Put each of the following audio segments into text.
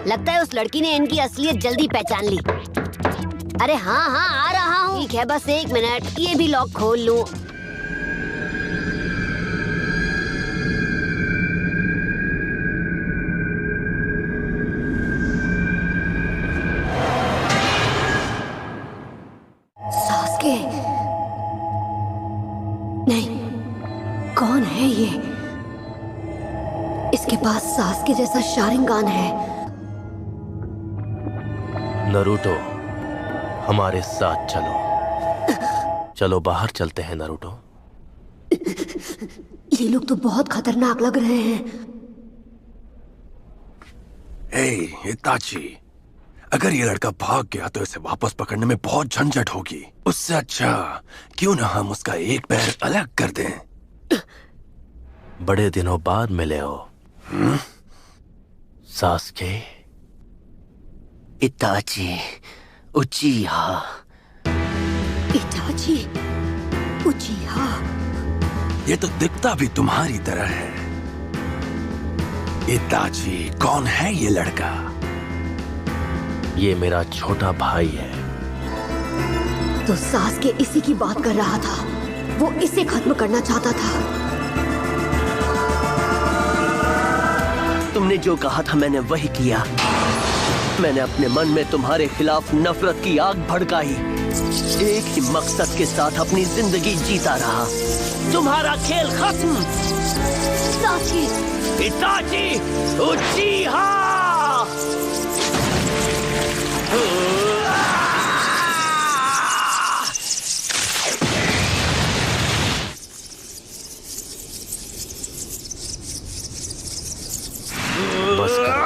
लगता है उस लड़की ने इनकी असलियत जल्दी पहचान ली। अरे हाँ हाँ आ रहा हूँ। ठीक है, बस 1 मिनट, ये भी लॉक खोल लूँ। सास्के? नहीं, कौन है ये? इसके पास सास्के जैसा शारिंगान है। नारुतो, हमारे साथ चलो। चलो बाहर चलते हैं नारुतो। ये लोग तो बहुत खतरनाक लग रहे हैं। इताची, अगर ये लड़का भाग गया तो इसे वापस पकड़ने में बहुत झंझट होगी। उससे अच्छा क्यों ना हम उसका एक पैर अलग कर दें। बड़े दिनों बाद मिले हो सास्के। इताची उचिहा। इताची उचिहा? ये तो दिखता भी तुम्हारी तरह है। इताची, कौन है ये लड़का? ये मेरा छोटा भाई है। तो सास्के इसी की बात कर रहा था। वो इसे खत्म करना चाहता था। तुमने जो कहा था मैंने वही किया। मैंने अपने मन में तुम्हारे खिलाफ नफरत की आग भड़काई। एक ही मकसद के साथ अपनी जिंदगी जीता रहा। तुम्हारा खेल खत्म। सास्के! इताची उचिहा! बस करो।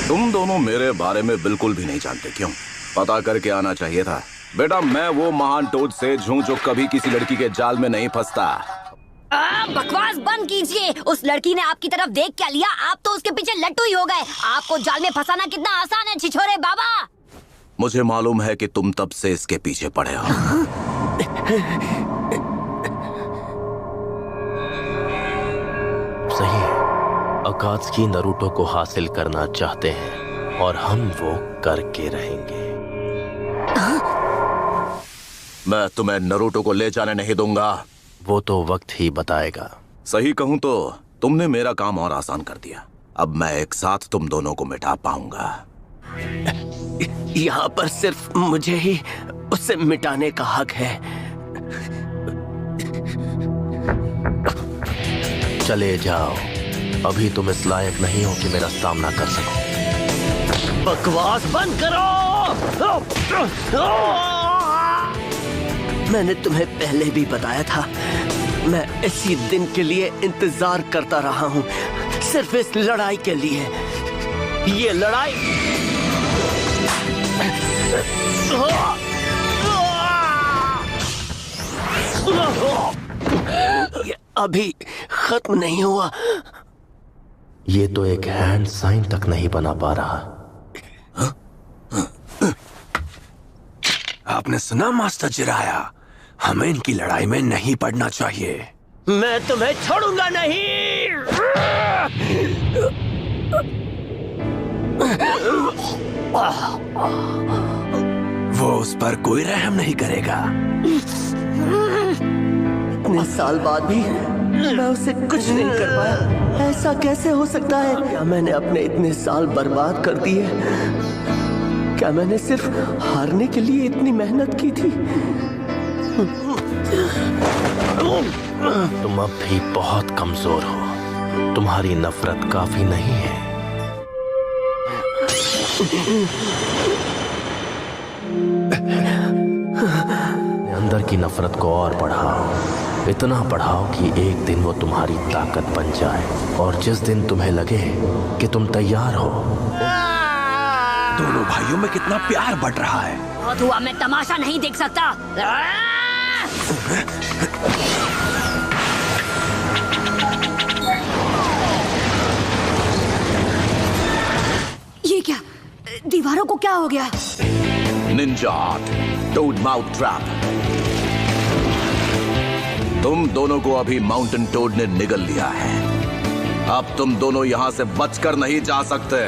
तुम दोनों मेरे बारे में बिल्कुल भी नहीं जानते। क्यों? पता करके आना चाहिए था। बेटा, मैं वो महान टोद सेज हूँ जो कभी किसी लड़की के जाल में नहीं फंसता। बकवास बंद कीजिए। उस लड़की ने आपकी तरफ देख क्या लिया? आप तो उसके पीछे लट्टू ही हो गए। आपको जाल में फंसाना कितना आसान है छिछोरे बाबा। मुझे मालूम है कि तुम तब से इसके पीछे पड़े हो। सही है, अकात्सुकी नारुतो को हासिल करना चाहते हैं और हम वो करके रहेंगे। मैं तुम्हें नारुतो को ले जाने नहीं दूंगा। वो तो वक्त ही बताएगा। सही कहूं तो तुमने मेरा काम और आसान कर दिया। अब मैं एक साथ तुम दोनों को मिटा पाऊंगा। यहाँ पर सिर्फ मुझे ही उसे मिटाने का हक है। चले जाओ, अभी तुम इस लायक नहीं हो कि मेरा सामना कर सको। बकवास बंद करो। मैंने तुम्हें पहले भी बताया था, मैं इसी दिन के लिए इंतजार करता रहा हूँ, सिर्फ इस लड़ाई के लिए। ये लड़ाई ये अभी खत्म नहीं हुआ। ये तो एक हैंड साइन तक नहीं बना पा रहा। आपने सुना मास्टर जिराया? हमें इनकी लड़ाई में नहीं पड़ना चाहिए। मैं तुम्हें छोड़ूंगा नहीं। वो उस पर कोई रहम नहीं करेगा। इतने साल बाद भी मैं उसे कुछ नहीं कर पाया। ऐसा कैसे हो सकता है? क्या मैंने अपने इतने साल बर्बाद कर दिए? क्या मैंने सिर्फ हारने के लिए इतनी मेहनत की थी? तुम अब भी बहुत कमजोर हो। तुम्हारी नफरत काफी नहीं है। अंदर की नफरत को और बढ़ाओ, इतना बढ़ाओ कि एक दिन वो तुम्हारी ताकत बन जाए। और जिस दिन तुम्हें लगे कि तुम तैयार हो। दोनों भाइयों में कितना प्यार बढ़ रहा है। बहुत हुआ, मैं तमाशा नहीं देख सकता। दीवारों को क्या हो गया? Ninja art, toad mouth trap. तुम दोनों को अभी माउंटेन टोड ने निगल लिया है। अब तुम दोनों यहां से बचकर नहीं जा सकते।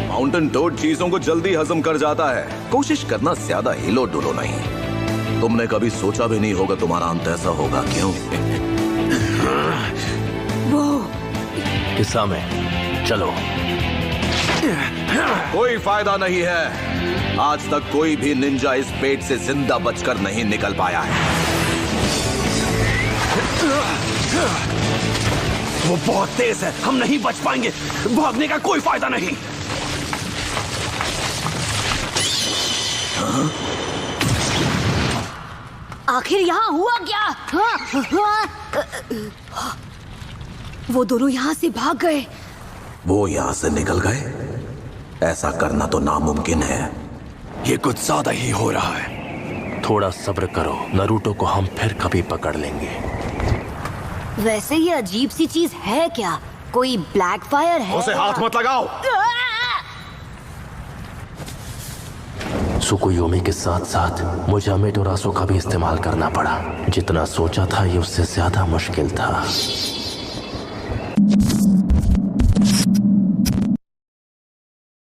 माउंटेन टोड चीजों को जल्दी हजम कर जाता है। कोशिश करना ज्यादा हिलो डुलो नहीं। तुमने कभी सोचा भी नहीं होगा तुम्हारा अंत ऐसा होगा, क्यों? वो किस्सा में चलो। कोई फायदा नहीं है। आज तक कोई भी निंजा इस पेट से जिंदा बचकर नहीं निकल पाया है। वो बहुत तेज है, हम नहीं बच पाएंगे। भागने का कोई फायदा नहीं। आखिर यहाँ हुआ क्या? वो दोनों यहाँ से भाग गए। वो यहां से निकल गए? ऐसा करना तो नामुमकिन है। ये कुछ ज्यादा ही हो रहा है। थोड़ा सब्र करो, नारुतो को हम फिर कभी पकड़ लेंगे। वैसे ये अजीब सी चीज है क्या? कोई ब्लैक फायर है? उसे हाथ मत लगाओ। सुकुयोमी के साथ साथ मुझे अमेटोरासो का भी इस्तेमाल करना पड़ा। जितना सोचा था ये उससे ज्यादा मुश्किल था।